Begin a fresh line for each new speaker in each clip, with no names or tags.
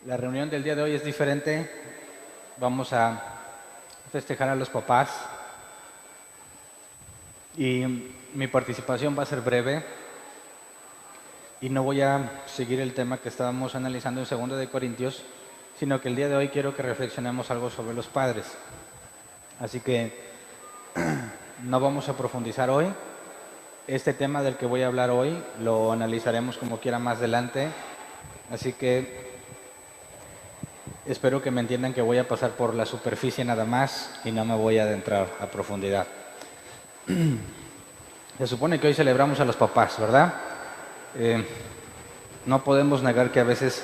La reunión del día de hoy es diferente. Vamos a festejar a los papás y mi participación va a ser breve y no voy a seguir el tema que estábamos analizando en 2 de Corintios, sino que el día de hoy quiero que reflexionemos algo sobre los padres. Así que no vamos a profundizar hoy. Este tema del que voy a hablar hoy lo analizaremos como quiera más adelante. Así que espero que me entiendan que voy a pasar por la superficie nada más y no me voy a adentrar a profundidad. Se supone que hoy celebramos a los papás, ¿verdad? No podemos negar que a veces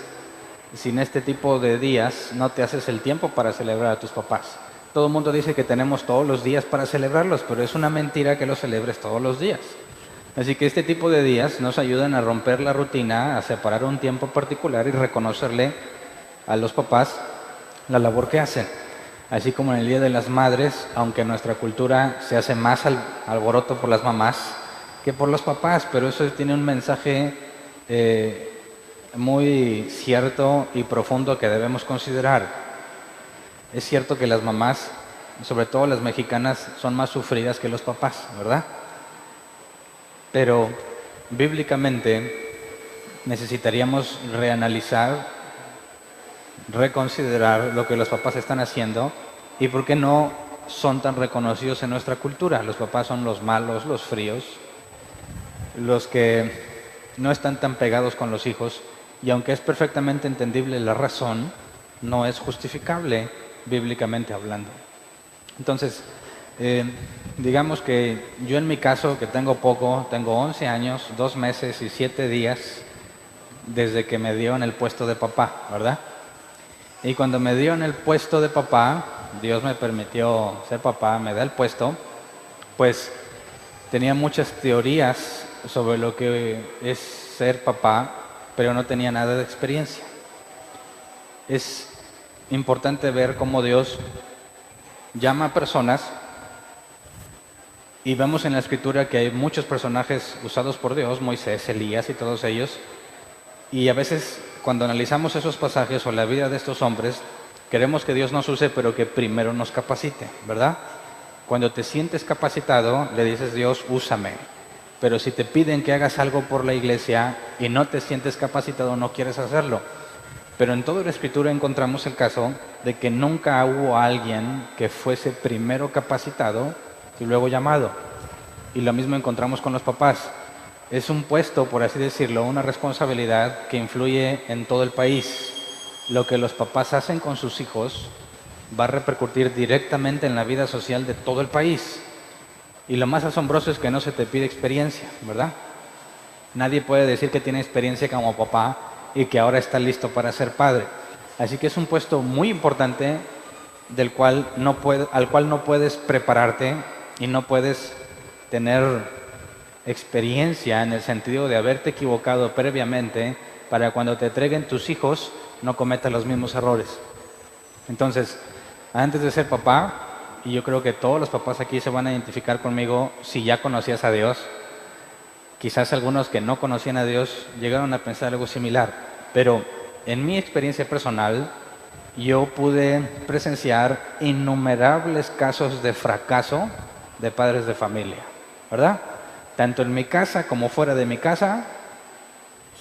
sin este tipo de días no te haces el tiempo para celebrar a tus papás. Todo el mundo dice que tenemos todos los días para celebrarlos, pero es una mentira que los celebres todos los días. Así que este tipo de días nos ayudan a romper la rutina, a separar un tiempo particular y reconocerle a los papás la labor que hacen. Así como en el Día de las Madres, aunque en nuestra cultura se hace más alboroto por las mamás que por los papás, pero eso tiene un mensaje muy cierto y profundo que debemos considerar. Es cierto que las mamás, sobre todo las mexicanas, son más sufridas que los papás, ¿verdad? Pero bíblicamente necesitaríamos reanalizar, reconsiderar lo que los papás están haciendo y por qué no son tan reconocidos en nuestra cultura. Los papás son los malos, los fríos, los que no están tan pegados con los hijos, y aunque es perfectamente entendible la razón, no es justificable bíblicamente hablando. Entonces, digamos que yo en mi caso, que tengo 11 años, 2 meses y 7 días desde que me dio en el puesto de papá, ¿verdad? Y cuando me dio en el puesto de papá, Dios me permitió ser papá, me da el puesto, pues tenía muchas teorías sobre lo que es ser papá, pero no tenía nada de experiencia. Es importante ver cómo Dios llama a personas y vemos en la Escritura que hay muchos personajes usados por Dios, Moisés, Elías y todos ellos, y a veces cuando analizamos esos pasajes o la vida de estos hombres, queremos que Dios nos use, pero que primero nos capacite, ¿verdad? Cuando te sientes capacitado, le dices, Dios, úsame. Pero si te piden que hagas algo por la iglesia y no te sientes capacitado, no quieres hacerlo. Pero en toda la Escritura encontramos el caso de que nunca hubo alguien que fuese primero capacitado y luego llamado. Y lo mismo encontramos con los papás. Es un puesto, por así decirlo, una responsabilidad que influye en todo el país. Lo que los papás hacen con sus hijos va a repercutir directamente en la vida social de todo el país. Y lo más asombroso es que no se te pide experiencia, ¿verdad? Nadie puede decir que tiene experiencia como papá y que ahora está listo para ser padre. Así que es un puesto muy importante al cual no puedes prepararte y no puedes tener experiencia en el sentido de haberte equivocado previamente para cuando te entreguen tus hijos no cometas los mismos errores. Entonces, antes de ser papá, y yo creo que todos los papás aquí se van a identificar conmigo si ya conocías a Dios, quizás algunos que no conocían a Dios llegaron a pensar algo similar, pero en mi experiencia personal yo pude presenciar innumerables casos de fracaso de padres de familia, ¿verdad? Tanto en mi casa como fuera de mi casa,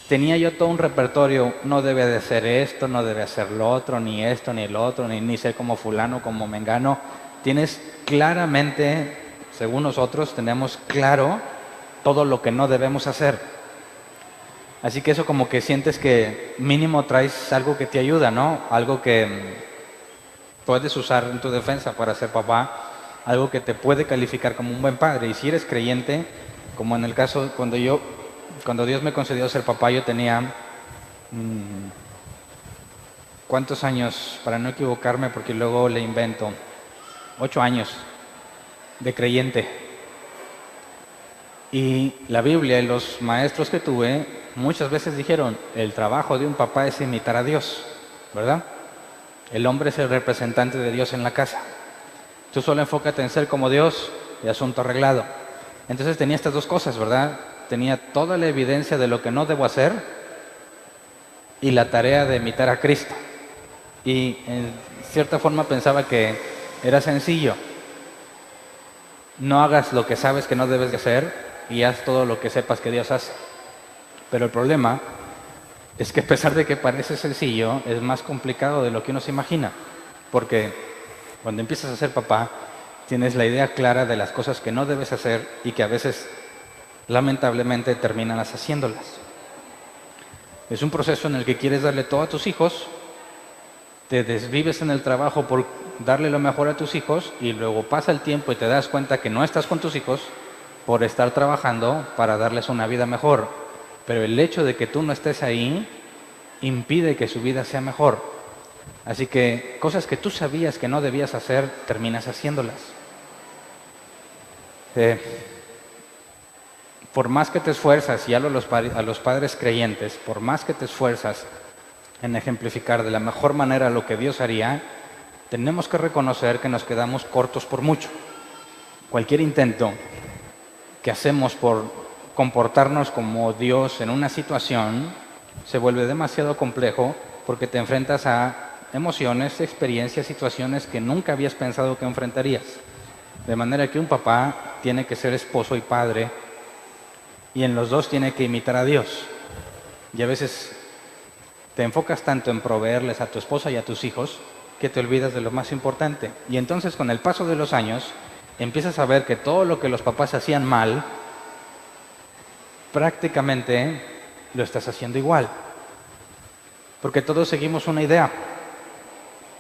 tenía yo todo un repertorio, no debe de hacer esto, no debe hacer lo otro, ni esto, ni el otro, ni ser como fulano, como mengano. Tienes claramente, según nosotros, tenemos claro todo lo que no debemos hacer. Así que eso como que sientes que mínimo traes algo que te ayuda, ¿no? Algo que puedes usar en tu defensa para ser papá, algo que te puede calificar como un buen padre. Y si eres creyente, como en el caso cuando Dios me concedió ser papá, yo tenía ¿cuántos años? Para no equivocarme, porque luego le invento. 8 años de creyente. Y la Biblia y los maestros que tuve muchas veces dijeron, el trabajo de un papá es imitar a Dios, ¿verdad? El hombre es el representante de Dios en la casa. Tú solo enfócate en ser como Dios y asunto arreglado. Entonces tenía estas dos cosas, ¿verdad? Tenía toda la evidencia de lo que no debo hacer y la tarea de imitar a Cristo. y en cierta forma pensaba que era sencillo. No hagas lo que sabes que no debes de hacer y haz todo lo que sepas que Dios hace. Pero el problema es que a pesar de que parece sencillo, es más complicado de lo que uno se imagina. Porque cuando empiezas a ser papá, tienes la idea clara de las cosas que no debes hacer y que a veces, lamentablemente, terminas haciéndolas. Es un proceso en el que quieres darle todo a tus hijos, te desvives en el trabajo por darle lo mejor a tus hijos y luego pasa el tiempo y te das cuenta que no estás con tus hijos por estar trabajando para darles una vida mejor. Pero el hecho de que tú no estés ahí impide que su vida sea mejor. Así que cosas que tú sabías que no debías hacer, terminas haciéndolas. Por más que te esfuerzas, y hablo a los padres creyentes, por más que te esfuerzas en ejemplificar de la mejor manera lo que Dios haría, tenemos que reconocer que nos quedamos cortos por mucho. Cualquier intento que hacemos por comportarnos como Dios en una situación se vuelve demasiado complejo porque te enfrentas a emociones, experiencias, situaciones que nunca habías pensado que enfrentarías. De manera que un papá tiene que ser esposo y padre y en los dos tiene que imitar a Dios. Y a veces te enfocas tanto en proveerles a tu esposa y a tus hijos que te olvidas de lo más importante. Y entonces con el paso de los años empiezas a ver que todo lo que los papás hacían mal, prácticamente lo estás haciendo igual. Porque todos seguimos una idea.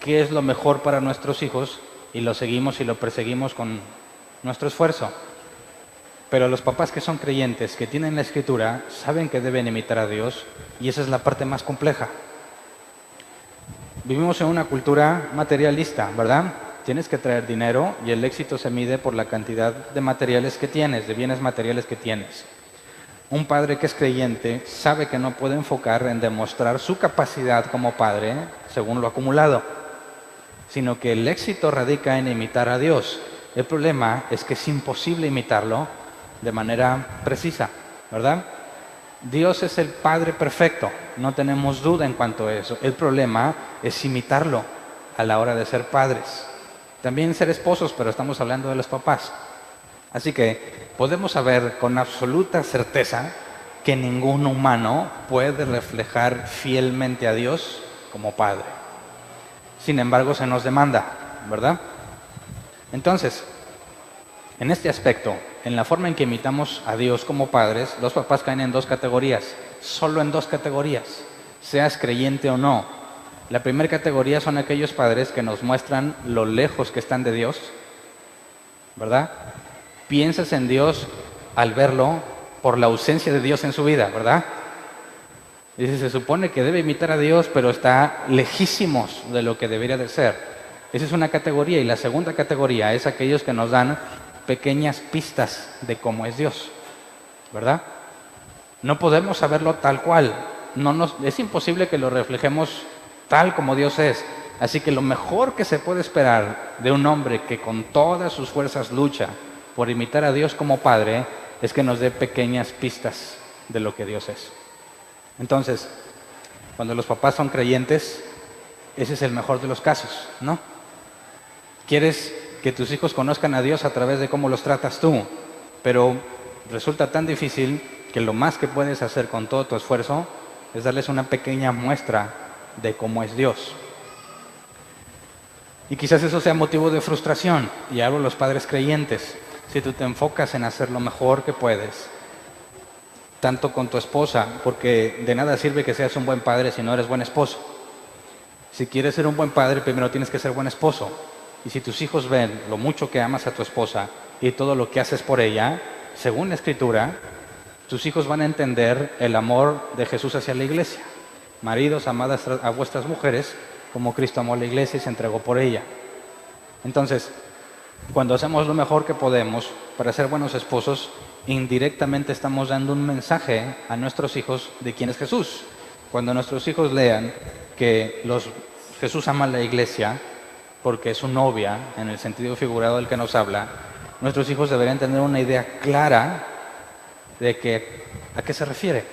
¿Qué es lo mejor para nuestros hijos? Y lo seguimos y lo perseguimos con nuestro esfuerzo. Pero los papás que son creyentes, que tienen la Escritura, saben que deben imitar a Dios y esa es la parte más compleja. Vivimos en una cultura materialista, ¿verdad? Tienes que traer dinero y el éxito se mide por la cantidad de materiales que tienes, de bienes materiales que tienes. Un padre que es creyente sabe que no puede enfocar en demostrar su capacidad como padre según lo acumulado, sino que el éxito radica en imitar a Dios. El problema es que es imposible imitarlo de manera precisa, ¿verdad? Dios es el Padre perfecto, no tenemos duda en cuanto a eso. El problema es imitarlo a la hora de ser padres. También ser esposos, pero estamos hablando de los papás. Así que podemos saber con absoluta certeza que ningún humano puede reflejar fielmente a Dios como Padre. Sin embargo, se nos demanda, ¿verdad? Entonces, en este aspecto, en la forma en que imitamos a Dios como padres, los papás caen en dos categorías, solo en dos categorías, seas creyente o no. La primera categoría son aquellos padres que nos muestran lo lejos que están de Dios, ¿verdad? Piensas en Dios al verlo por la ausencia de Dios en su vida, ¿verdad? Dice, se supone que debe imitar a Dios, pero está lejísimos de lo que debería de ser. Esa es una categoría. Y la segunda categoría es aquellos que nos dan pequeñas pistas de cómo es Dios, ¿verdad? No podemos saberlo tal cual. Es imposible que lo reflejemos tal como Dios es. Así que lo mejor que se puede esperar de un hombre que con todas sus fuerzas lucha por imitar a Dios como Padre es que nos dé pequeñas pistas de lo que Dios es. Entonces, cuando los papás son creyentes, ese es el mejor de los casos, ¿no? Quieres que tus hijos conozcan a Dios a través de cómo los tratas tú, pero resulta tan difícil que lo más que puedes hacer con todo tu esfuerzo es darles una pequeña muestra de cómo es Dios. Y quizás eso sea motivo de frustración, y hablo a los padres creyentes. Si tú te enfocas en hacer lo mejor que puedes, tanto con tu esposa, porque de nada sirve que seas un buen padre si no eres buen esposo. Si quieres ser un buen padre, primero tienes que ser buen esposo. Y si tus hijos ven lo mucho que amas a tu esposa y todo lo que haces por ella, según la Escritura, tus hijos van a entender el amor de Jesús hacia la iglesia. Maridos, amad a vuestras mujeres como Cristo amó a la iglesia y se entregó por ella. Entonces, cuando hacemos lo mejor que podemos para ser buenos esposos, indirectamente estamos dando un mensaje a nuestros hijos de quién es Jesús. Cuando nuestros hijos lean que Jesús ama a la iglesia porque es su novia, en el sentido figurado del que nos habla, nuestros hijos deberían tener una idea clara de a qué se refiere.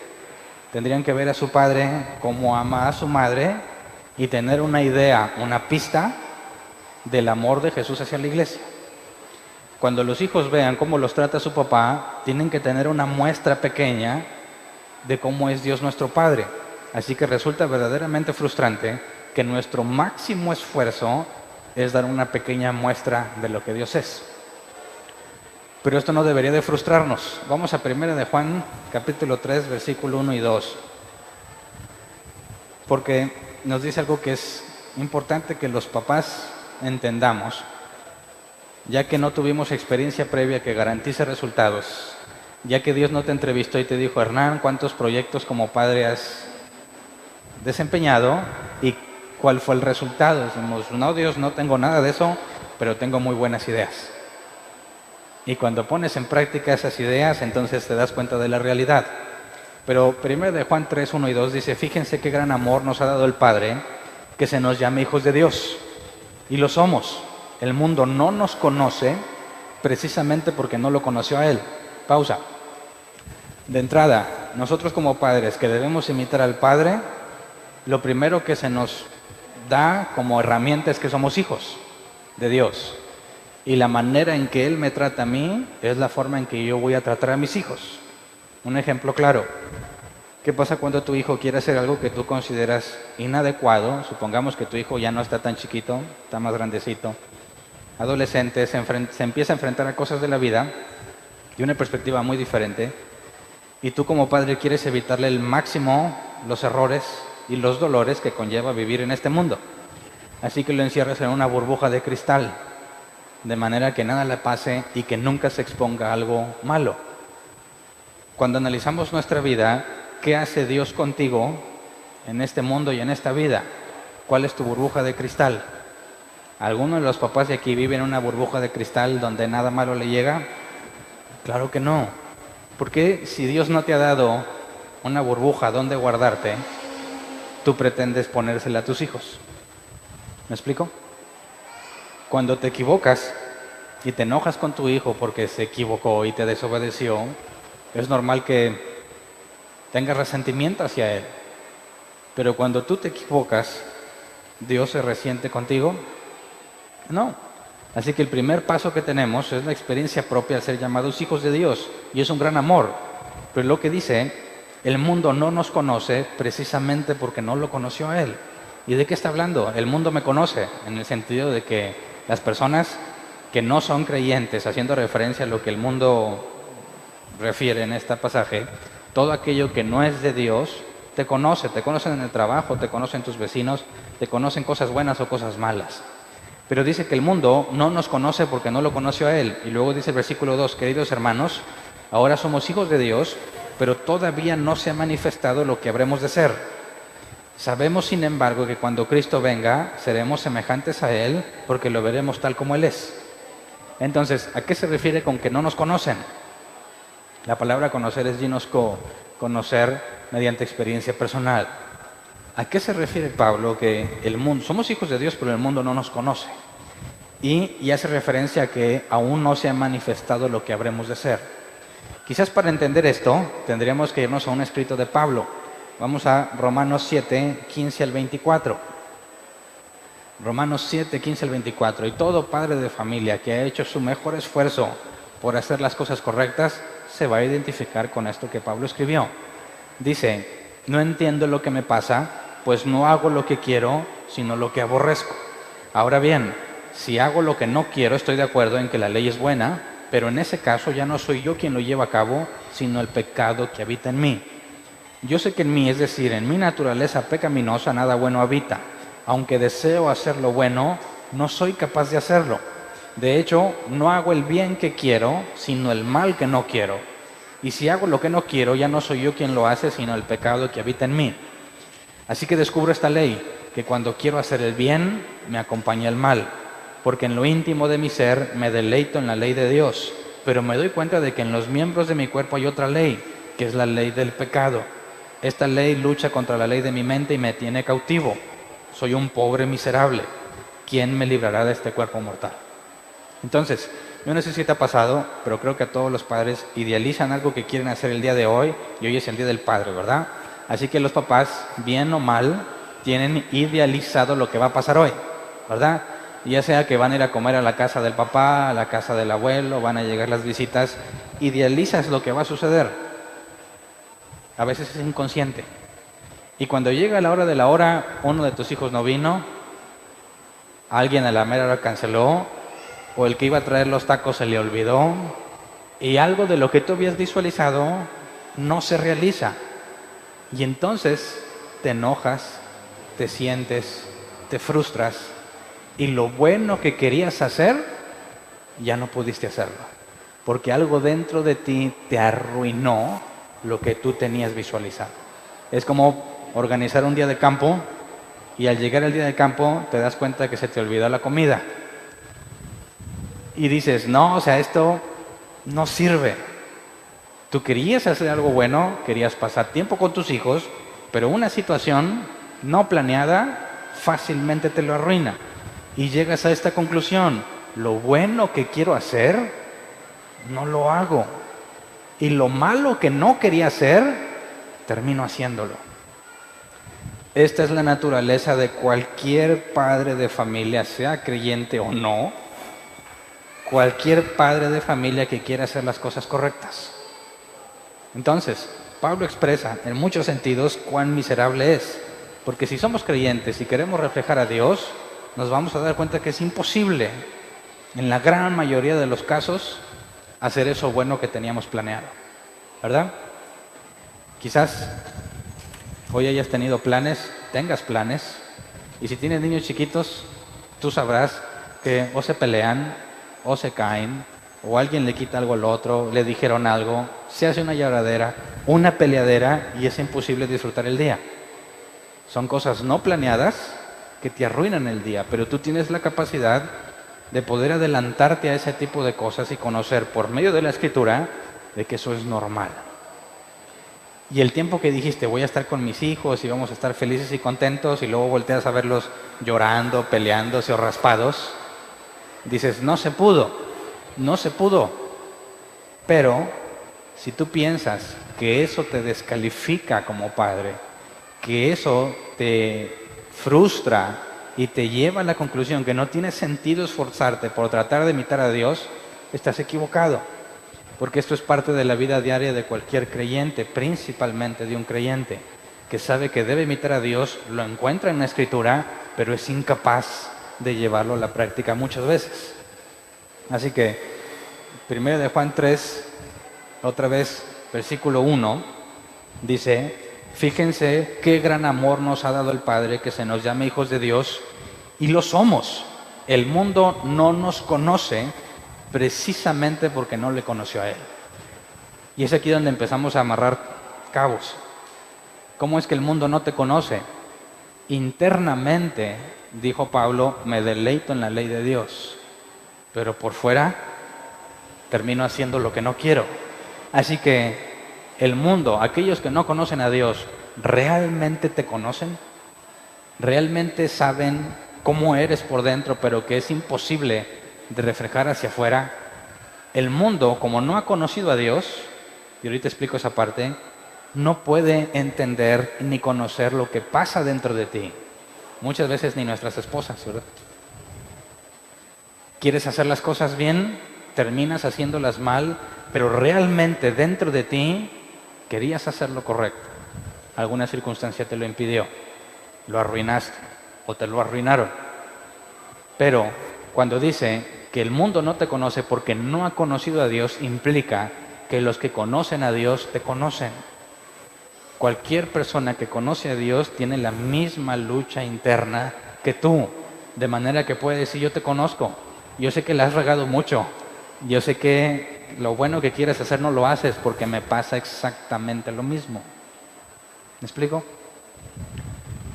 Tendrían que ver a su padre como ama a su madre y tener una idea, una pista del amor de Jesús hacia la iglesia. Cuando los hijos vean cómo los trata su papá, tienen que tener una muestra pequeña de cómo es Dios nuestro Padre. Así que resulta verdaderamente frustrante que nuestro máximo esfuerzo es dar una pequeña muestra de lo que Dios es. Pero esto no debería de frustrarnos. Vamos a 1 de Juan, capítulo 3, versículo 1 y 2. Porque nos dice algo que es importante que los papás entendamos, ya que no tuvimos experiencia previa que garantice resultados, ya que Dios no te entrevistó y te dijo, Hernán, ¿cuántos proyectos como padre has desempeñado y cuál fue el resultado? Decimos, no, Dios, no tengo nada de eso, pero tengo muy buenas ideas. Y cuando pones en práctica esas ideas, entonces te das cuenta de la realidad. Pero 1 de Juan 3, 1 y 2 dice, fíjense qué gran amor nos ha dado el Padre, que se nos llame hijos de Dios. Y lo somos. El mundo no nos conoce precisamente porque no lo conoció a Él. Pausa. De entrada, nosotros como padres que debemos imitar al Padre, lo primero que se nos da como herramienta es que somos hijos de Dios. Y la manera en que Él me trata a mí es la forma en que yo voy a tratar a mis hijos. Un ejemplo claro. ¿Qué pasa cuando tu hijo quiere hacer algo que tú consideras inadecuado? Supongamos que tu hijo ya no está tan chiquito, está más grandecito, adolescente, se empieza a enfrentar a cosas de la vida de una perspectiva muy diferente, y tú como padre quieres evitarle el máximo los errores y los dolores que conlleva vivir en este mundo. Así que lo encierras en una burbuja de cristal, de manera que nada le pase y que nunca se exponga a algo malo. Cuando analizamos nuestra vida, ¿qué hace Dios contigo en este mundo y en esta vida? ¿Cuál es tu burbuja de cristal? ¿Alguno de los papás de aquí vive en una burbuja de cristal donde nada malo le llega? Claro que no. ¿Por qué si Dios no te ha dado una burbuja donde guardarte, tú pretendes ponérsela a tus hijos? ¿Me explico? Cuando te equivocas y te enojas con tu hijo porque se equivocó y te desobedeció, es normal que tengas resentimiento hacia él. Pero cuando tú te equivocas, ¿Dios se resiente contigo? No. Así que el primer paso que tenemos es la experiencia propia de ser llamados hijos de Dios. Y es un gran amor. Pero lo que dice, el mundo no nos conoce precisamente porque no lo conoció a Él. ¿Y de qué está hablando? El mundo me conoce, en el sentido de que las personas que no son creyentes, haciendo referencia a lo que el mundo refiere en este pasaje, todo aquello que no es de Dios, te conocen en el trabajo, te conocen tus vecinos, te conocen cosas buenas o cosas malas. Pero dice que el mundo no nos conoce porque no lo conoció a Él. Y luego dice el versículo 2, queridos hermanos, ahora somos hijos de Dios, pero todavía no se ha manifestado lo que habremos de ser. Sabemos, sin embargo, que cuando Cristo venga, seremos semejantes a Él, porque lo veremos tal como Él es. Entonces, ¿a qué se refiere con que no nos conocen? La palabra conocer es ginosco, conocer mediante experiencia personal. ¿A qué se refiere Pablo que el mundo, somos hijos de Dios, pero el mundo no nos conoce? Y hace referencia a que aún no se ha manifestado lo que habremos de ser. Quizás para entender esto, tendríamos que irnos a un escrito de Pablo. Vamos a Romanos 7, 15 al 24. Romanos 7, 15 al 24. Y todo padre de familia que ha hecho su mejor esfuerzo por hacer las cosas correctas, se va a identificar con esto que Pablo escribió. Dice, no entiendo lo que me pasa, pues no hago lo que quiero, sino lo que aborrezco. Ahora bien, si hago lo que no quiero, estoy de acuerdo en que la ley es buena, pero en ese caso ya no soy yo quien lo lleva a cabo, sino el pecado que habita en mí. Yo sé que en mí, es decir, en mi naturaleza pecaminosa, nada bueno habita. Aunque deseo hacer lo bueno, no soy capaz de hacerlo. De hecho, no hago el bien que quiero, sino el mal que no quiero. Y si hago lo que no quiero, ya no soy yo quien lo hace, sino el pecado que habita en mí. Así que descubro esta ley, que cuando quiero hacer el bien, me acompaña el mal. Porque en lo íntimo de mi ser me deleito en la ley de Dios. Pero me doy cuenta de que en los miembros de mi cuerpo hay otra ley, que es la ley del pecado. Esta ley lucha contra la ley de mi mente y me tiene cautivo. Soy un pobre miserable. ¿Quién me librará de este cuerpo mortal? Entonces, yo no sé si te ha pasado, pero creo que a todos los padres idealizan algo que quieren hacer el día de hoy, y hoy es el Día del Padre, ¿verdad? Así que los papás, bien o mal, tienen idealizado lo que va a pasar hoy, ¿verdad? Ya sea que van a ir a comer a la casa del papá, a la casa del abuelo, van a llegar las visitas, idealizas lo que va a suceder. A veces es inconsciente. Y cuando llega la hora de la hora, uno de tus hijos no vino, alguien a la mera hora canceló, o el que iba a traer los tacos se le olvidó, y algo de lo que tú habías visualizado no se realiza. Y entonces te enojas, te sientes, te frustras, y lo bueno que querías hacer, ya no pudiste hacerlo, porque algo dentro de ti te arruinó lo que tú tenías visualizado. Es como organizar un día de campo, y al llegar el día de campo te das cuenta que se te olvidó la comida. Y dices, no, o sea, esto no sirve. Tú querías hacer algo bueno, querías pasar tiempo con tus hijos, pero una situación no planeada fácilmente te lo arruina. Y llegas a esta conclusión, lo bueno que quiero hacer, no lo hago. Y lo malo que no quería hacer, termino haciéndolo. Esta es la naturaleza de cualquier padre de familia, sea creyente o no. Cualquier padre de familia que quiera hacer las cosas correctas. Entonces, Pablo expresa en muchos sentidos cuán miserable es. Porque si somos creyentes y queremos reflejar a Dios, nos vamos a dar cuenta que es imposible, en la gran mayoría de los casos, hacer eso bueno que teníamos planeado. ¿Verdad? Quizás hoy hayas tenido planes, tengas planes, y si tienes niños chiquitos, tú sabrás que o se pelean, o se caen, o alguien le quita algo al otro, le dijeron algo, se hace una lloradera, una peleadera, y es imposible disfrutar el día. Son cosas no planeadas que te arruinan el día, pero tú tienes la capacidad de poder adelantarte a ese tipo de cosas y conocer por medio de la Escritura de que eso es normal. Y el tiempo que dijiste, voy a estar con mis hijos y vamos a estar felices y contentos, y luego volteas a verlos llorando, peleándose o raspados, dices, no se pudo. Pero si tú piensas que eso te descalifica como padre, que eso te frustra y te lleva a la conclusión que no tiene sentido esforzarte por tratar de imitar a Dios, estás equivocado. Porque esto es parte de la vida diaria de cualquier creyente, principalmente de un creyente, que sabe que debe imitar a Dios, lo encuentra en la Escritura, pero es incapaz de llevarlo a la práctica muchas veces. Así que, 1 de Juan 3, otra vez, versículo 1, dice, fíjense qué gran amor nos ha dado el Padre, que se nos llame hijos de Dios, y lo somos. El mundo no nos conoce precisamente porque no le conoció a Él. Y es aquí donde empezamos a amarrar cabos. ¿Cómo es que el mundo no te conoce? Internamente, dijo Pablo, me deleito en la ley de Dios, pero por fuera termino haciendo lo que no quiero. Así que el mundo, aquellos que no conocen a Dios, ¿realmente te conocen? ¿Realmente saben cómo eres por dentro, pero que es imposible de reflejar hacia afuera? El mundo, como no ha conocido a Dios, y ahorita explico esa parte, no puede entender ni conocer lo que pasa dentro de ti. Muchas veces ni nuestras esposas, ¿verdad? Quieres hacer las cosas bien, terminas haciéndolas mal, pero realmente dentro de ti querías hacer lo correcto. Alguna circunstancia te lo impidió, lo arruinaste o te lo arruinaron. Pero cuando dice que el mundo no te conoce porque no ha conocido a Dios, implica que los que conocen a Dios te conocen. Cualquier persona que conoce a Dios tiene la misma lucha interna que tú, de manera que puede decir, yo te conozco, yo sé que la has regado mucho, yo sé que lo bueno que quieres hacer no lo haces porque me pasa exactamente lo mismo. ¿Me explico?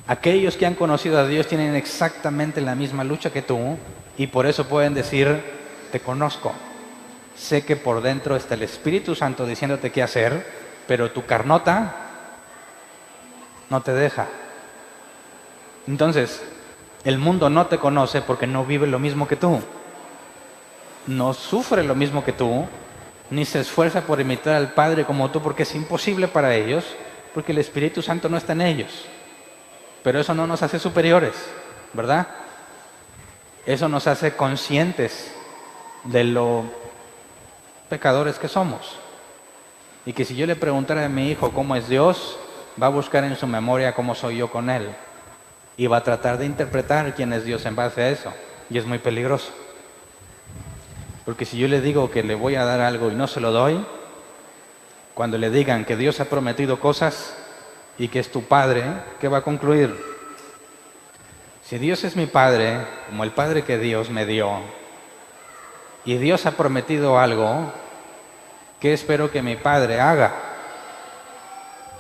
Aquellos que han conocido a Dios tienen exactamente la misma lucha que tú, y por eso pueden decir, te conozco. Sé que por dentro está el Espíritu Santo diciéndote qué hacer, pero tu carnota no te deja. Entonces, el mundo no te conoce porque no vive lo mismo que tú. No sufre lo mismo que tú, ni se esfuerza por imitar al Padre como tú, porque es imposible para ellos, porque el Espíritu Santo no está en ellos. Pero eso no nos hace superiores, ¿verdad? Eso nos hace conscientes de lo pecadores que somos. Y que si yo le preguntara a mi hijo cómo es Dios, va a buscar en su memoria cómo soy yo con él. Y va a tratar de interpretar quién es Dios en base a eso. Y es muy peligroso. Porque si yo le digo que le voy a dar algo y no se lo doy, cuando le digan que Dios ha prometido cosas y que es tu Padre, ¿qué va a concluir? Si Dios es mi Padre, como el Padre que Dios me dio, y Dios ha prometido algo, ¿qué espero que mi Padre haga?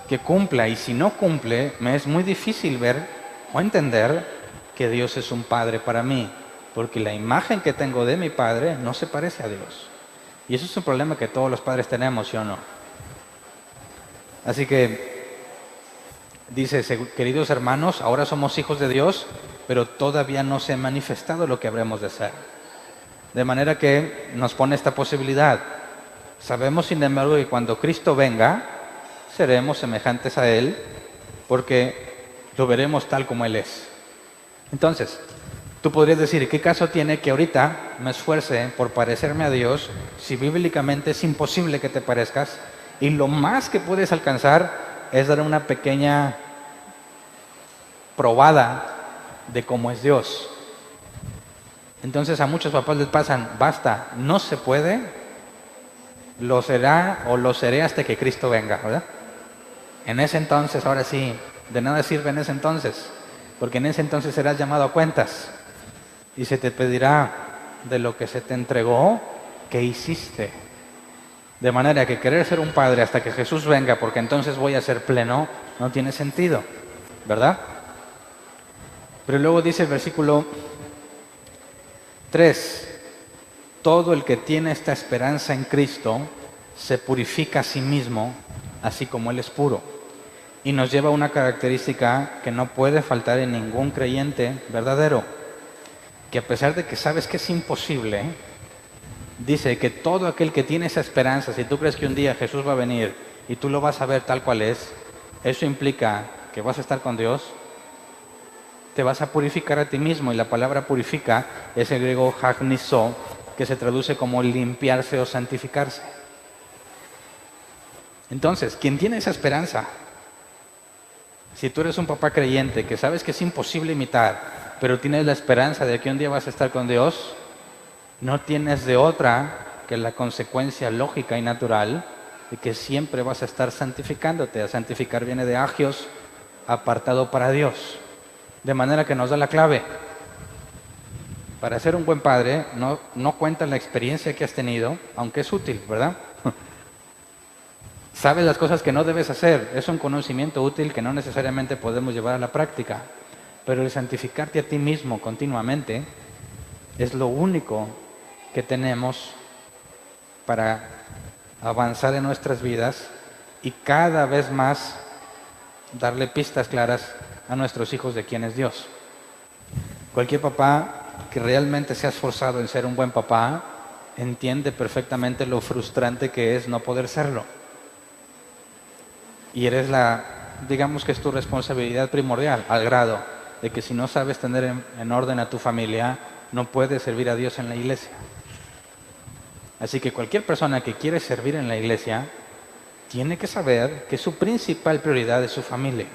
Que cumpla. Y si no cumple, me es muy difícil ver o entender que Dios es un Padre para mí. Porque la imagen que tengo de mi Padre no se parece a Dios. Y eso es un problema que todos los padres tenemos, ¿sí o no? Así que dice, queridos hermanos, ahora somos hijos de Dios, pero todavía no se ha manifestado lo que habremos de ser. De manera que nos pone esta posibilidad. Sabemos, sin embargo, que cuando Cristo venga, seremos semejantes a Él, porque lo veremos tal como Él es. Entonces, tú podrías decir, ¿qué caso tiene que ahorita me esfuerce por parecerme a Dios si bíblicamente es imposible que te parezcas? Y lo más que puedes alcanzar es dar una pequeña probada de cómo es Dios. Entonces a muchos papás les pasan, basta, no se puede, lo será o lo seré hasta que Cristo venga, ¿verdad? En ese entonces, ahora sí, de nada sirve en ese entonces, porque en ese entonces serás llamado a cuentas y se te pedirá de lo que se te entregó, que hiciste. De manera que querer ser un padre hasta que Jesús venga, porque entonces voy a ser pleno, no tiene sentido, ¿verdad? Pero luego dice el versículo 3, todo el que tiene esta esperanza en Cristo se purifica a sí mismo, así como Él es puro. Y nos lleva a una característica que no puede faltar en ningún creyente verdadero, que a pesar de que sabes que es imposible, dice que todo aquel que tiene esa esperanza, si tú crees que un día Jesús va a venir y tú lo vas a ver tal cual es, eso implica que vas a estar con Dios, te vas a purificar a ti mismo, y la palabra purifica es el griego hagnizo, que se traduce como limpiarse o santificarse. Entonces, quien tiene esa esperanza, si tú eres un papá creyente que sabes que es imposible imitar, pero tienes la esperanza de que un día vas a estar con Dios, no tienes de otra que la consecuencia lógica y natural de que siempre vas a estar santificándote. A santificar viene de agios, apartado para Dios. De manera que nos da la clave. Para ser un buen padre, no cuenta la experiencia que has tenido, aunque es útil, ¿verdad? Sabes las cosas que no debes hacer. Es un conocimiento útil que no necesariamente podemos llevar a la práctica. Pero el santificarte a ti mismo continuamente es lo único que tenemos para avanzar en nuestras vidas y cada vez más darle pistas claras a nuestros hijos de quién es Dios. Cualquier papá que realmente se ha esforzado en ser un buen papá entiende perfectamente lo frustrante que es no poder serlo. Y digamos que es tu responsabilidad primordial, al grado de que si no sabes tener en orden a tu familia, no puedes servir a Dios en la iglesia. Así que cualquier persona que quiere servir en la iglesia tiene que saber que su principal prioridad es su familia.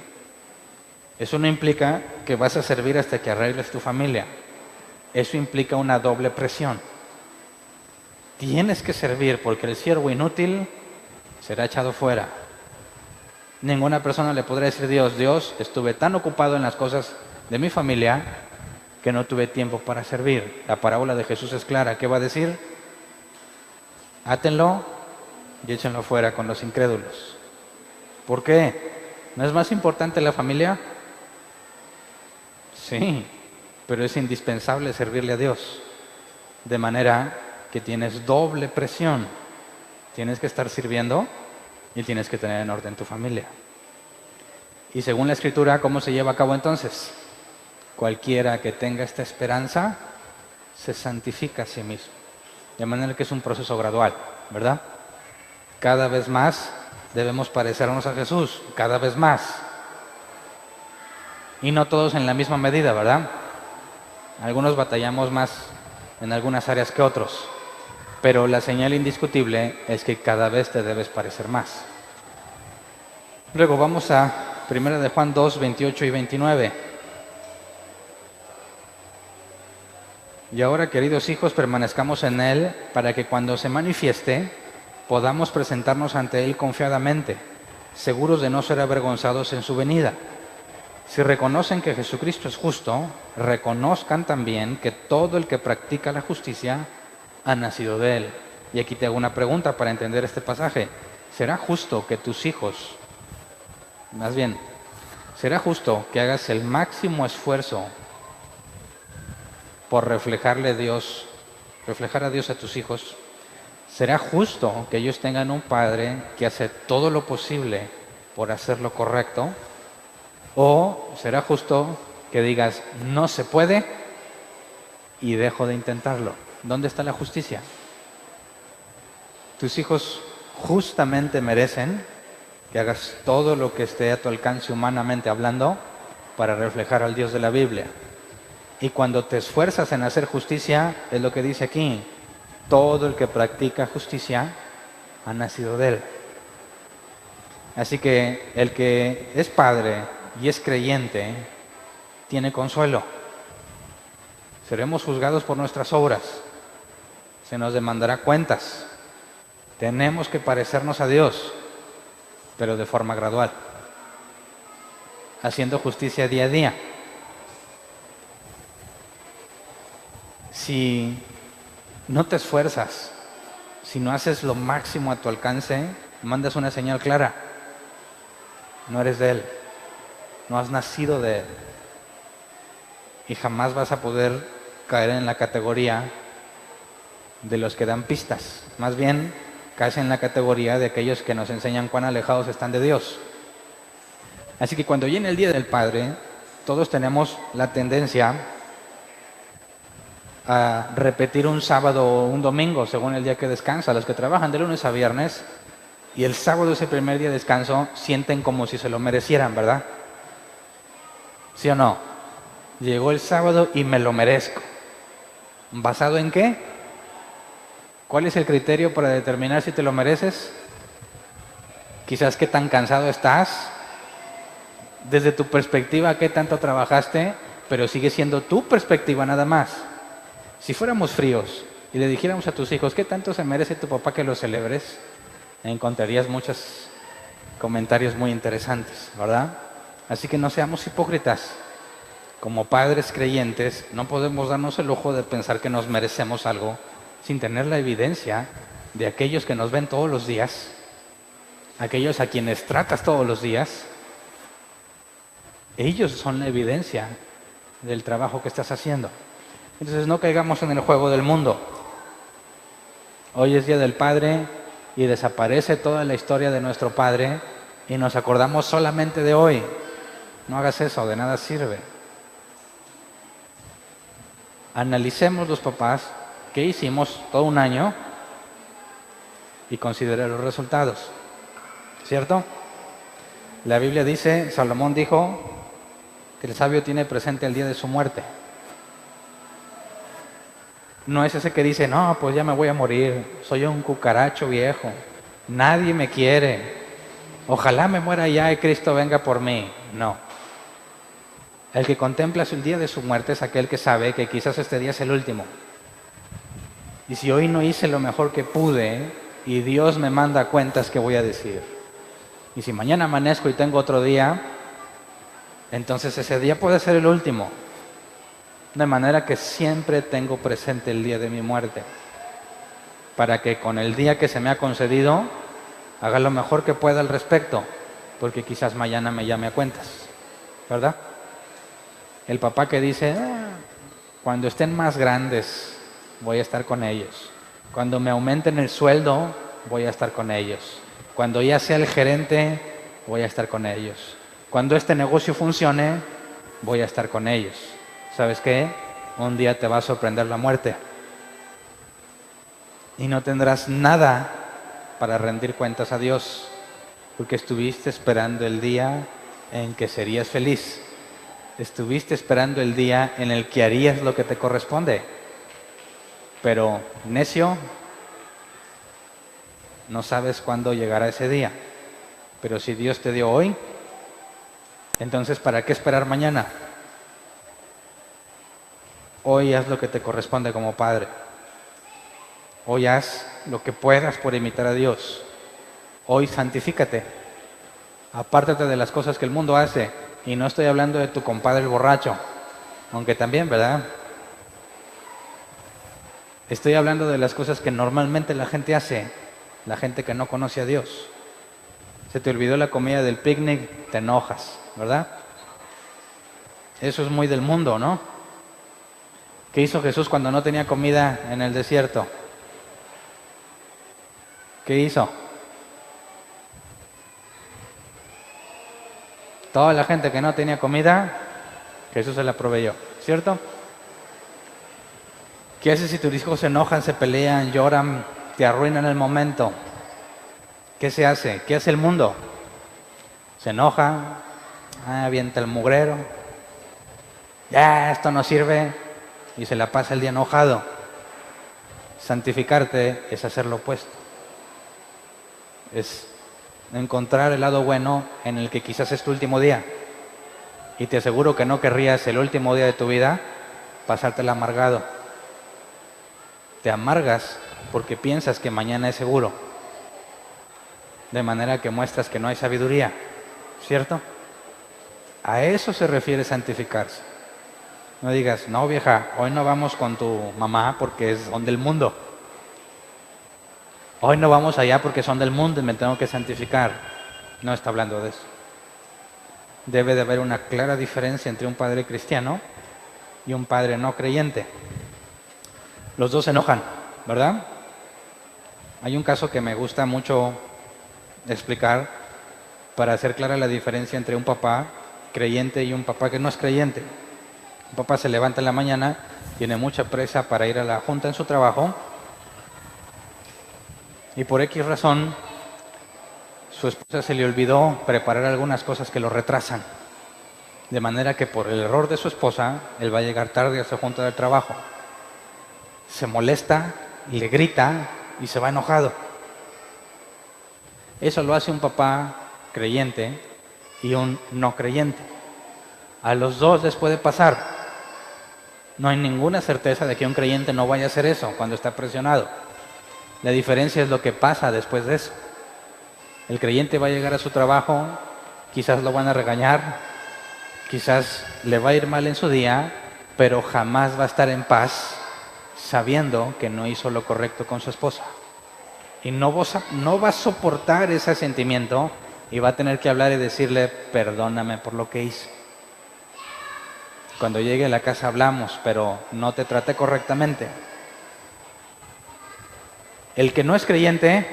Eso no implica que vas a servir hasta que arregles tu familia. Eso implica una doble presión. Tienes que servir porque el siervo inútil será echado fuera. Ninguna persona le podrá decir a Dios, estuve tan ocupado en las cosas de mi familia que no tuve tiempo para servir. La parábola de Jesús es clara. ¿Qué va a decir? Átenlo y échenlo fuera con los incrédulos. ¿Por qué? ¿No es más importante la familia? Sí, pero es indispensable servirle a Dios. De manera que tienes doble presión. Tienes que estar sirviendo y tienes que tener en orden tu familia. Y según la Escritura, ¿cómo se lleva a cabo entonces? Cualquiera que tenga esta esperanza se santifica a sí mismo. De manera que es un proceso gradual, ¿verdad? Cada vez más debemos parecernos a Jesús, cada vez más. Y no todos en la misma medida, ¿verdad? Algunos batallamos más en algunas áreas que otros, pero la señal indiscutible es que cada vez te debes parecer más. Luego vamos a 1 de Juan 2, 28 y 29. Y ahora, queridos hijos, permanezcamos en Él para que cuando se manifieste podamos presentarnos ante Él confiadamente, seguros de no ser avergonzados en su venida. Si reconocen que Jesucristo es justo, reconozcan también que todo el que practica la justicia ha nacido de Él. Y aquí te hago una pregunta para entender este pasaje. ¿Será justo que tus hijos, más bien, será justo que hagas el máximo esfuerzo por reflejar a Dios a tus hijos? ¿Será justo que ellos tengan un padre que hace todo lo posible por hacer lo correcto? ¿O será justo que digas, no se puede y dejo de intentarlo? ¿Dónde está la justicia? Tus hijos justamente merecen que hagas todo lo que esté a tu alcance humanamente hablando para reflejar al Dios de la Biblia. Y cuando te esfuerzas en hacer justicia, es lo que dice aquí, todo el que practica justicia ha nacido de Él. Así que el que es padre y es creyente tiene consuelo. Seremos juzgados por nuestras obras, se nos demandará cuentas. Tenemos que parecernos a Dios, pero de forma gradual, haciendo justicia día a día. Si no te esfuerzas, si no haces lo máximo a tu alcance, mandas una señal clara. No eres de Él, no has nacido de Él. Y jamás vas a poder caer en la categoría de los que dan pistas. Más bien, caes en la categoría de aquellos que nos enseñan cuán alejados están de Dios. Así que cuando viene el Día del Padre, todos tenemos la tendencia a repetir un sábado o un domingo, según el día que descansa. Los que trabajan de lunes a viernes y el sábado es el primer día de descanso, sienten como si se lo merecieran, ¿verdad? ¿Sí o no? Llegó el sábado y me lo merezco. ¿Basado en qué? ¿Cuál es el criterio para determinar si te lo mereces? Quizás qué tan cansado estás, desde tu perspectiva qué tanto trabajaste, pero sigue siendo tu perspectiva nada más. Si fuéramos fríos y le dijéramos a tus hijos qué tanto se merece tu papá que lo celebres, encontrarías muchos comentarios muy interesantes, ¿verdad? Así que no seamos hipócritas. Como padres creyentes no podemos darnos el lujo de pensar que nos merecemos algo sin tener la evidencia de aquellos que nos ven todos los días, aquellos a quienes tratas todos los días. Ellos son la evidencia del trabajo que estás haciendo. Entonces no caigamos en el juego del mundo. Hoy es Día del Padre y desaparece toda la historia de nuestro Padre y nos acordamos solamente de hoy. No hagas eso, de nada sirve. Analicemos los papás qué hicimos todo un año y considere los resultados. ¿Cierto? La Biblia dice, Salomón dijo, que el sabio tiene presente el día de su muerte. No es ese que dice, no, pues ya me voy a morir, soy un cucaracho viejo, nadie me quiere, ojalá me muera ya y Cristo venga por mí. No. El que contempla el día de su muerte es aquel que sabe que quizás este día es el último. Y si hoy no hice lo mejor que pude y Dios me manda cuentas, ¿qué voy a decir? Y si mañana amanezco y tengo otro día, entonces ese día puede ser el último. De manera que siempre tengo presente el día de mi muerte, para que con el día que se me ha concedido haga lo mejor que pueda al respecto, porque quizás mañana me llame a cuentas, ¿verdad? El papá que dice, cuando estén más grandes voy a estar con ellos, cuando me aumenten el sueldo voy a estar con ellos, cuando ya sea el gerente voy a estar con ellos, cuando este negocio funcione voy a estar con ellos. ¿Sabes qué? Un día te va a sorprender la muerte y no tendrás nada para rendir cuentas a Dios, porque estuviste esperando el día en que serías feliz. Estuviste esperando el día en el que harías lo que te corresponde. Pero, necio, no sabes cuándo llegará ese día. Pero si Dios te dio hoy, entonces ¿para qué esperar mañana? Hoy haz lo que te corresponde como padre. Hoy haz lo que puedas por imitar a Dios. Hoy santifícate. Apártate de las cosas que el mundo hace. Y no estoy hablando de tu compadre el borracho, aunque también, ¿verdad? Estoy hablando de las cosas que normalmente la gente hace, la gente que no conoce a Dios. Se te olvidó la comida del picnic, te enojas, ¿verdad? Eso es muy del mundo, ¿no? ¿Qué hizo Jesús cuando no tenía comida en el desierto? ¿Qué hizo? Toda la gente que no tenía comida, Jesús se la proveyó, ¿cierto? ¿Qué haces si tus hijos se enojan, se pelean, lloran, te arruinan el momento? ¿Qué se hace? ¿Qué hace el mundo? Se enoja, avienta el mugrero, ya esto no sirve, y se la pasa el día enojado. Santificarte es hacer lo opuesto. Es encontrar el lado bueno en el que quizás es tu último día. Y te aseguro que no querrías el último día de tu vida pasártela amargado. Te amargas porque piensas que mañana es seguro. De manera que muestras que no hay sabiduría, ¿cierto? A eso se refiere santificarse. No digas, no vieja, hoy no vamos con tu mamá porque son del mundo. Hoy no vamos allá porque son del mundo y me tengo que santificar. No está hablando de eso. Debe de haber una clara diferencia entre un padre cristiano y un padre no creyente. Los dos se enojan, ¿verdad? Hay un caso que me gusta mucho explicar para hacer clara la diferencia entre un papá creyente y un papá que no es creyente. Un papá se levanta en la mañana, tiene mucha presa para ir a la junta en su trabajo y por X razón su esposa se le olvidó preparar algunas cosas que lo retrasan. De manera que por el error de su esposa, él va a llegar tarde a su junta de trabajo. Se molesta, le grita y se va enojado. Eso lo hace un papá creyente y un no creyente. A los dos les puede pasar. No hay ninguna certeza de que un creyente no vaya a hacer eso cuando está presionado. La diferencia es lo que pasa después de eso. El creyente va a llegar a su trabajo, quizás lo van a regañar, quizás le va a ir mal en su día, pero jamás va a estar en paz sabiendo que no hizo lo correcto con su esposa. Y no va a soportar ese sentimiento y va a tener que hablar y decirle, perdóname por lo que hice. Cuando llegue a la casa hablamos, pero no te traté correctamente. El que no es creyente,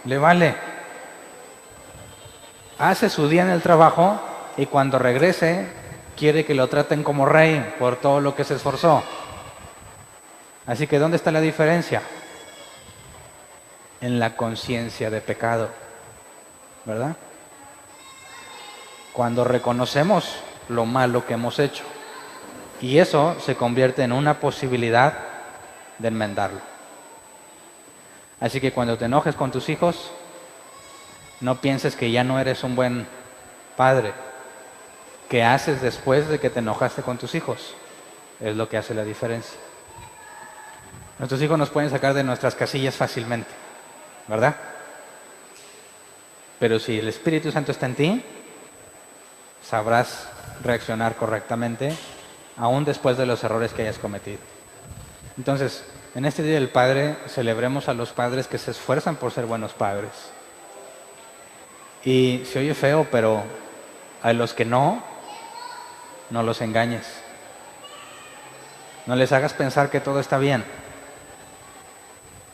le vale. Hace su día en el trabajo y cuando regrese, quiere que lo traten como rey por todo lo que se esforzó. Así que, ¿dónde está la diferencia? En la conciencia de pecado, ¿verdad? Cuando reconocemos lo malo que hemos hecho. Y eso se convierte en una posibilidad de enmendarlo. Así que cuando te enojes con tus hijos, no pienses que ya no eres un buen padre. ¿Qué haces después de que te enojaste con tus hijos? Es lo que hace la diferencia. Nuestros hijos nos pueden sacar de nuestras casillas fácilmente, ¿verdad? Pero si el Espíritu Santo está en ti, sabrás reaccionar correctamente aún después de los errores que hayas cometido. Entonces, en este Día del Padre, celebremos a los padres que se esfuerzan por ser buenos padres. Y se oye feo, pero a los que no los engañes. No les hagas pensar que todo está bien.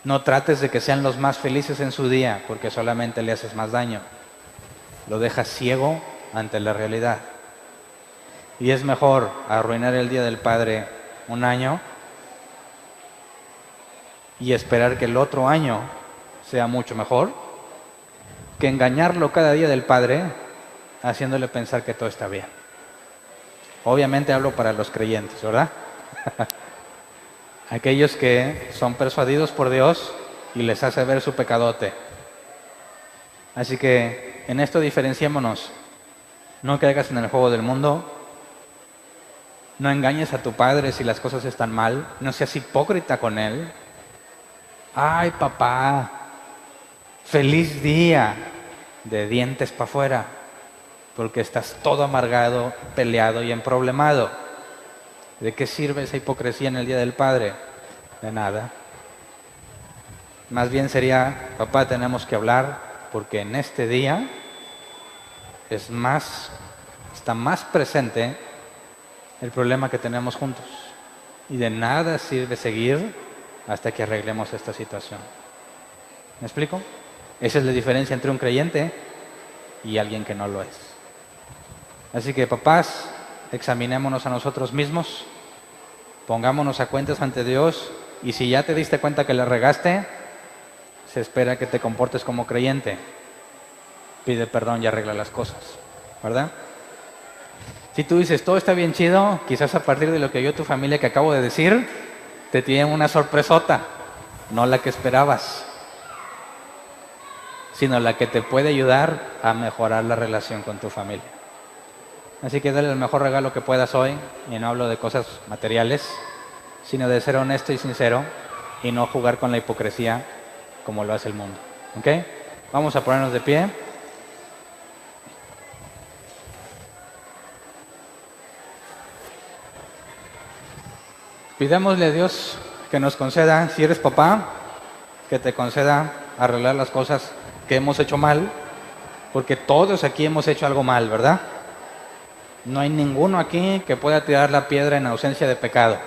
No trates de que sean los más felices en su día, porque solamente le haces más daño. Lo dejas ciego ante la realidad. Y es mejor arruinar el Día del Padre un año y esperar que el otro año sea mucho mejor, que engañarlo cada Día del Padre haciéndole pensar que todo está bien. Obviamente hablo para los creyentes, ¿verdad? Aquellos que son persuadidos por Dios y les hace ver su pecadote. Así que en esto diferenciémonos. No caigas en el juego del mundo. No engañes a tu padre si las cosas están mal. No seas hipócrita con él. Ay, papá, feliz día, de dientes para afuera, porque estás todo amargado, peleado y emproblemado. ¿De qué sirve esa hipocresía en el Día del Padre? De nada. Más bien sería, papá, tenemos que hablar, porque en este día está más presente el problema que tenemos juntos. Y de nada sirve seguir hasta que arreglemos esta situación. ¿Me explico? Esa es la diferencia entre un creyente y alguien que no lo es. Así que, papás, examinémonos a nosotros mismos, pongámonos a cuentas ante Dios, y si ya te diste cuenta que la regaste, se espera que te comportes como creyente. Pide perdón y arregla las cosas, ¿verdad? Si tú dices, todo está bien chido, quizás a partir de lo que yo tu familia que acabo de decir, te tienen una sorpresota, no la que esperabas, sino la que te puede ayudar a mejorar la relación con tu familia. Así que dale el mejor regalo que puedas hoy, y no hablo de cosas materiales, sino de ser honesto y sincero y no jugar con la hipocresía como lo hace el mundo. ¿Ok? Vamos a ponernos de pie. Pidámosle a Dios que nos conceda, si eres papá, que te conceda arreglar las cosas que hemos hecho mal, porque todos aquí hemos hecho algo mal, ¿verdad? No hay ninguno aquí que pueda tirar la piedra en ausencia de pecado.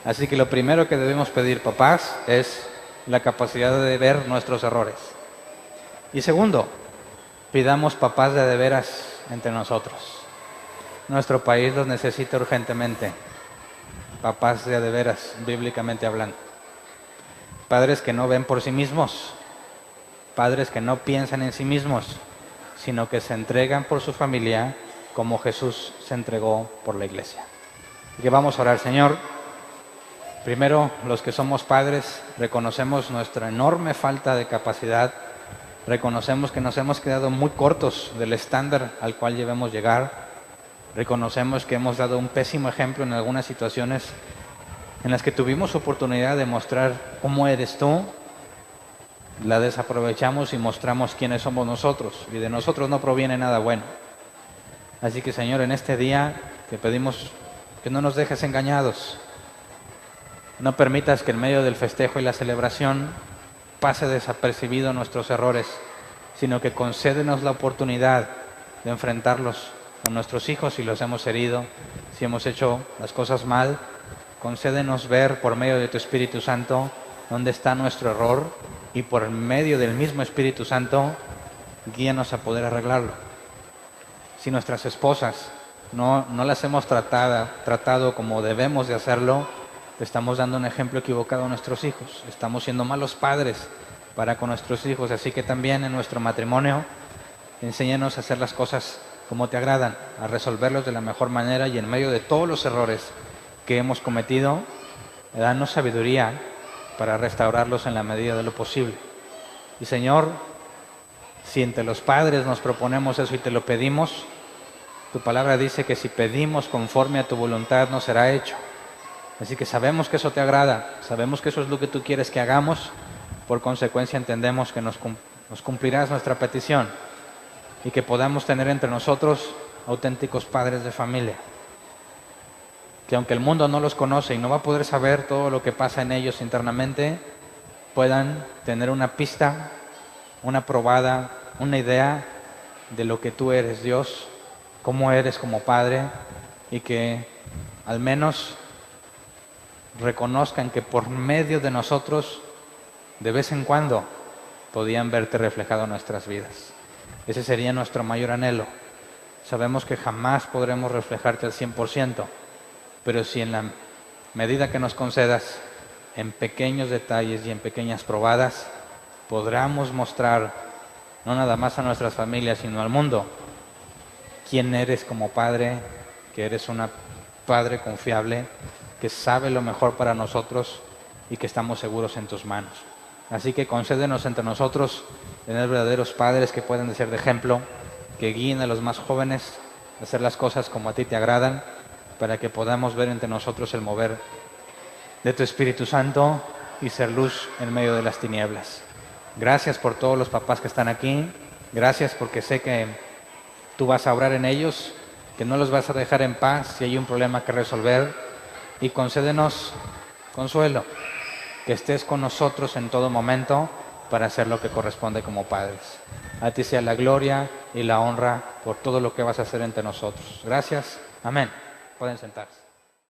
Así que lo primero que debemos pedir, papás, es la capacidad de ver nuestros errores. Y segundo, pidamos papás de veras entre nosotros. Nuestro país los necesita urgentemente. Papás de veras, bíblicamente hablando. Padres que no ven por sí mismos. Padres que no piensan en sí mismos, sino que se entregan por su familia como Jesús se entregó por la iglesia. Y que vamos a orar, Señor. Primero, los que somos padres, reconocemos nuestra enorme falta de capacidad. Reconocemos que nos hemos quedado muy cortos del estándar al cual debemos llegar. Reconocemos que hemos dado un pésimo ejemplo en algunas situaciones en las que tuvimos oportunidad de mostrar cómo eres tú. La desaprovechamos y mostramos quiénes somos nosotros. Y de nosotros no proviene nada bueno. Así que, Señor, en este día te pedimos que no nos dejes engañados. No permitas que en medio del festejo y la celebración pase desapercibido nuestros errores, sino que concédenos la oportunidad de enfrentarlos con nuestros hijos si los hemos herido, si hemos hecho las cosas mal. Concédenos ver por medio de tu Espíritu Santo dónde está nuestro error, y por medio del mismo Espíritu Santo guíanos a poder arreglarlo. Si nuestras esposas no las hemos tratado como debemos de hacerlo, estamos dando un ejemplo equivocado a nuestros hijos. Estamos siendo malos padres para con nuestros hijos. Así que también en nuestro matrimonio, enséñanos a hacer las cosas como te agradan, a resolverlos de la mejor manera, y en medio de todos los errores que hemos cometido, danos sabiduría para restaurarlos en la medida de lo posible. Y Señor, si entre los padres nos proponemos eso y te lo pedimos, tu palabra dice que si pedimos conforme a tu voluntad nos será hecho. Así que sabemos que eso te agrada, sabemos que eso es lo que tú quieres que hagamos, por consecuencia entendemos que nos cumplirás nuestra petición y que podamos tener entre nosotros auténticos padres de familia, que aunque el mundo no los conoce y no va a poder saber todo lo que pasa en ellos internamente, puedan tener una pista, una probada, una idea de lo que tú eres, Dios, cómo eres como Padre, y que al menos reconozcan que por medio de nosotros, de vez en cuando, podían verte reflejado en nuestras vidas. Ese sería nuestro mayor anhelo. Sabemos que jamás podremos reflejarte al 100%, pero si en la medida que nos concedas, en pequeños detalles y en pequeñas probadas, podamos mostrar, no nada más a nuestras familias, sino al mundo, quién eres como Padre, que eres un Padre confiable, que sabe lo mejor para nosotros y que estamos seguros en tus manos. Así que concédenos entre nosotros tener verdaderos padres que puedan ser de ejemplo, que guíen a los más jóvenes a hacer las cosas como a ti te agradan, para que podamos ver entre nosotros el mover de tu Espíritu Santo y ser luz en medio de las tinieblas. Gracias por todos los papás que están aquí. Gracias porque sé que tú vas a obrar en ellos, que no los vas a dejar en paz si hay un problema que resolver. Y concédenos consuelo, que estés con nosotros en todo momento para hacer lo que corresponde como padres. A ti sea la gloria y la honra por todo lo que vas a hacer entre nosotros. Gracias. Amén. Pueden sentarse.